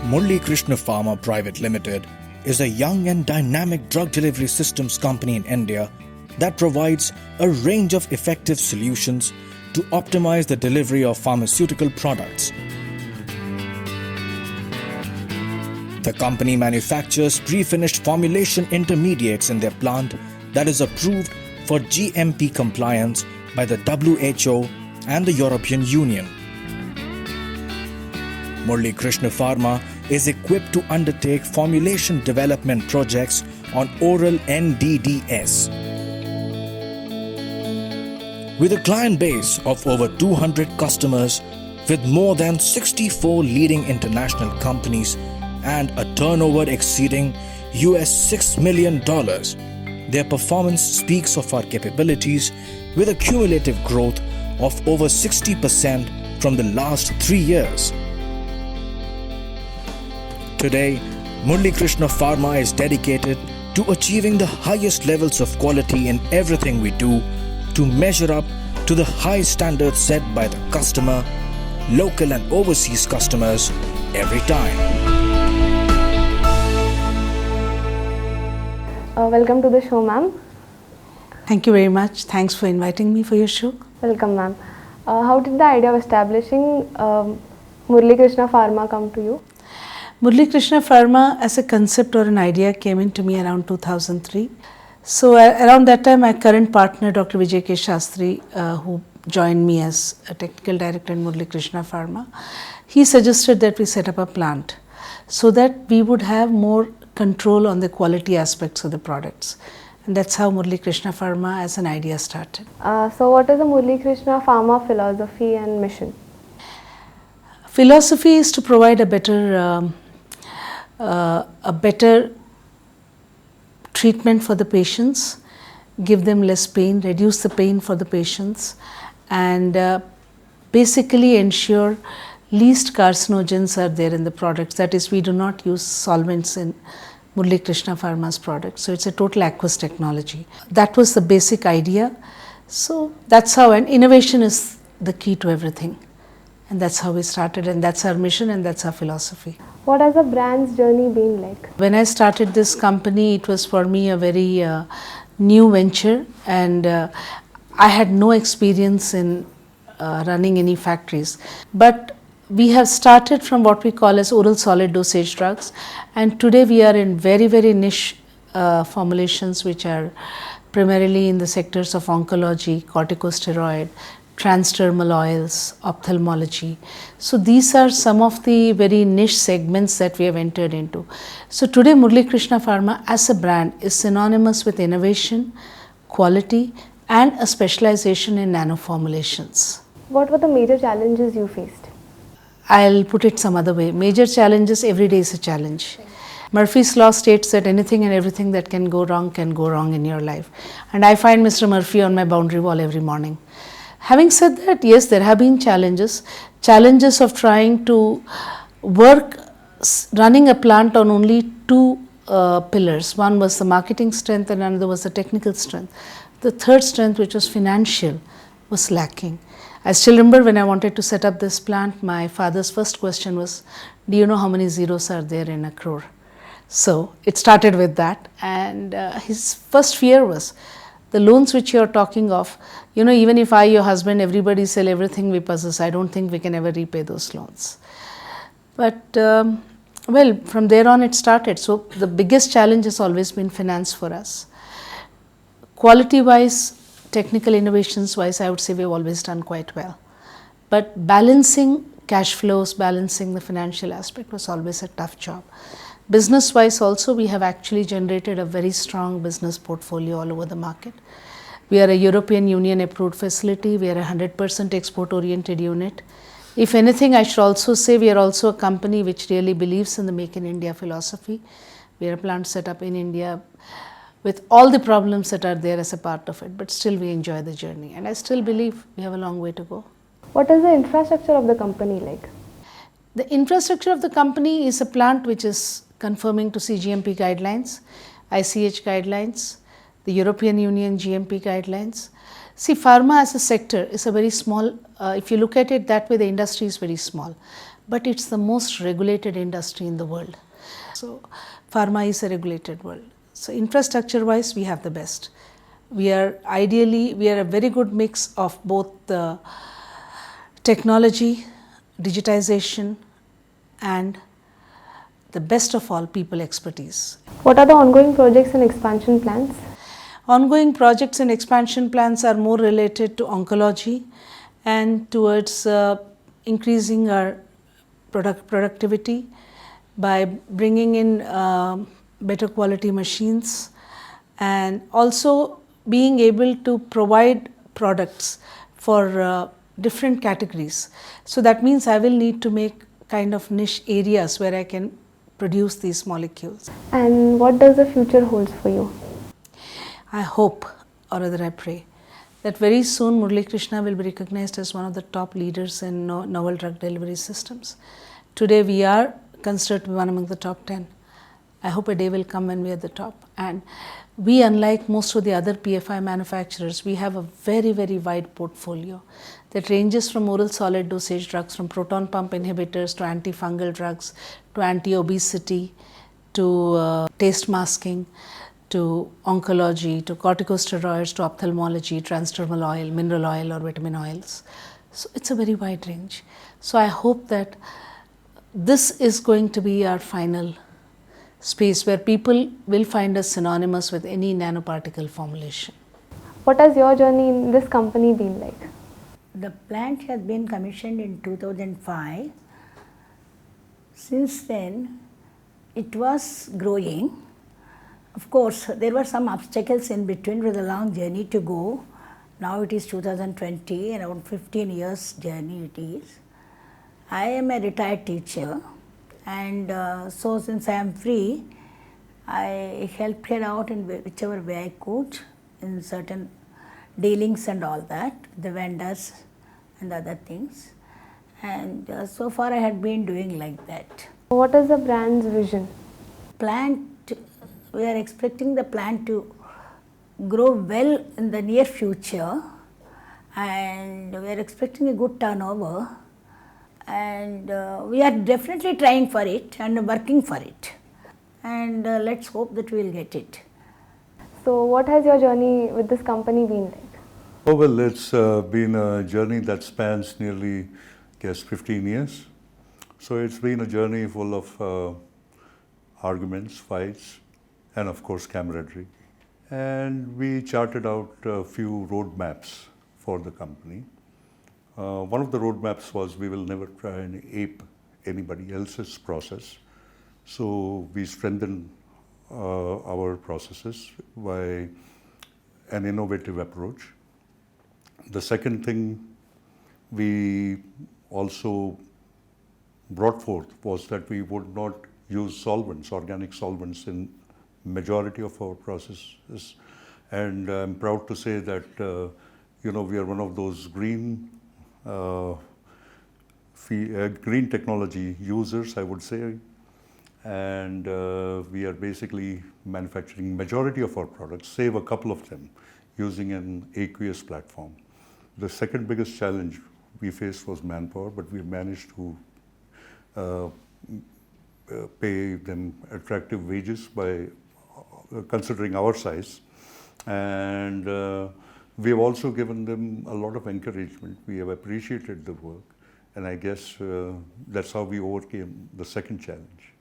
Murli Krishna Pharma Private Limited is a young and dynamic drug delivery systems company in India that provides a range of effective solutions to optimize the delivery of pharmaceutical products. The company manufactures pre-finished formulation intermediates in their plant that is approved for GMP compliance by the WHO and the European Union. Murli Krishna Pharma is equipped to undertake formulation development projects on oral NDDS. With a client base of over 200 customers with more than 64 leading international companies and a turnover exceeding $6 million, their performance speaks of our capabilities with a cumulative growth of over 60% from the last 3 years. Today, Murli Krishna Pharma is dedicated to achieving the highest levels of quality in everything we do to measure up to the high standards set by the customer, local and overseas customers every time. Welcome to the show, ma'am. Thank you very much. Thanks for inviting me for your show. Welcome, ma'am. How did the idea of establishing Murli Krishna Pharma come to you? Murli Krishna Pharma as a concept or an idea came into me around 2003. So around that time, my current partner, Dr. Vijay K. Shastri, who joined me as a technical director in Murli Krishna Pharma, he suggested that we set up a plant so that we would have more control on the quality aspects of the products. And that's how Murli Krishna Pharma as an idea started. So what is the Murli Krishna Pharma philosophy and mission? Philosophy is to provide a better treatment for the patients, give them less pain, reduce the pain for the patients, and basically ensure least carcinogens are there in the products. That is, we do not use solvents in Murli Krishna Pharma's products. So it's a total aqueous technology. That was the basic idea. So that's how, and innovation is the key to everything. And that's how we started, and that's our mission, and that's our philosophy. What has the brand's journey been like? When I started this company, it was for me a very new venture, and I had no experience in running any factories. But we have started from what we call as oral solid dosage drugs, and today we are in very, very niche formulations which are primarily in the sectors of oncology, corticosteroid, transdermal oils, ophthalmology. So these are some of the very niche segments that we have entered into. So today Murli Krishna Pharma as a brand is synonymous with innovation, quality, and a specialization in nano formulations. What were the major challenges you faced? I'll put it some other way. Major challenges, every day is a challenge. Murphy's law states that anything and everything that can go wrong in your life. And I find Mr. Murphy on my boundary wall every morning. Having said that, yes, there have been challenges of trying to work, running a plant on only two pillars. One was the marketing strength and another was the technical strength. The third strength, which was financial, was lacking. I still remember when I wanted to set up this plant, my father's first question was, do you know how many zeros are there in a crore? So it started with that, and his first fear was, the loans which you are talking of, even if I, your husband, everybody sell everything we possess, I don't think we can ever repay those loans. But well, from there on it started. So the biggest challenge has always been finance for us. Quality wise, technical innovations wise, I would say we've always done quite well. But balancing cash flows, balancing the financial aspect was always a tough job. Business wise also, we have actually generated a very strong business portfolio all over the market. We are a European Union approved facility. We are a 100% export oriented unit. If anything, I should also say we are also a company which really believes in the Make in India philosophy. We are a plant set up in India with all the problems that are there as a part of it, but still we enjoy the journey, and I still believe we have a long way to go. What is the infrastructure of the company like? The infrastructure of the company is a plant which is conforming to CGMP guidelines, ICH guidelines, the European Union GMP guidelines. See, pharma as a sector is a very small, if you look at it that way, the industry is very small. but it's the most regulated industry in the world. So pharma is a regulated world. So infrastructure wise, we have the best. We are a very good mix of both the technology, digitization, and the best of all, people expertise. What are the ongoing projects and expansion plans? Ongoing projects and expansion plans are more related to oncology and towards increasing our productivity by bringing in better quality machines, and also being able to provide products for different categories. So that means I will need to make kind of niche areas where I can produce these molecules. And what does the future holds for you? I hope, or rather I pray, that very soon Murali Krishna will be recognized as one of the top leaders in novel drug delivery systems. Today we are considered to be one among the top 10. I hope a day will come when we are at the top. And we, unlike most of the other PFI manufacturers, we have a very, very wide portfolio that ranges from oral solid dosage drugs, from proton pump inhibitors to antifungal drugs, to anti-obesity, to taste masking, to oncology, to corticosteroids, to ophthalmology, transdermal oil, mineral oil or vitamin oils. So it's a very wide range. So I hope that this is going to be our final space where people will find us synonymous with any nanoparticle formulation. What has your journey in this company been like? The plant has been commissioned in 2005. Since then, it was growing. Of course, there were some obstacles in between. It was a long journey to go. Now it is 2020, and around 15 years journey it is. I am a retired teacher, and so since I am free, I helped her out in whichever way I could in certain dealings and all that, the vendors and other things. And so far I had been doing like that. What is the brand's vision? Plant, we are expecting the plant to grow well in the near future, and we are expecting a good turnover, and we are definitely trying for it and working for it, and let's hope that we will get it. So what has your journey with this company been like? Oh, well, it's been a journey that spans nearly, I guess, 15 years. So it's been a journey full of arguments, fights, and of course camaraderie. And we charted out a few roadmaps for the company. One of the roadmaps was we will never try and ape anybody else's process. So we strengthened our processes by an innovative approach. The second thing we also brought forth was that we would not use solvents, organic solvents, in majority of our processes. And I'm proud to say that we are one of those green technology users, I would say. And we are basically manufacturing majority of our products, save a couple of them, using an aqueous platform. The second biggest challenge we faced was manpower, but we managed to pay them attractive wages by considering our size. And we have also given them a lot of encouragement. We have appreciated the work, and I guess that's how we overcame the second challenge.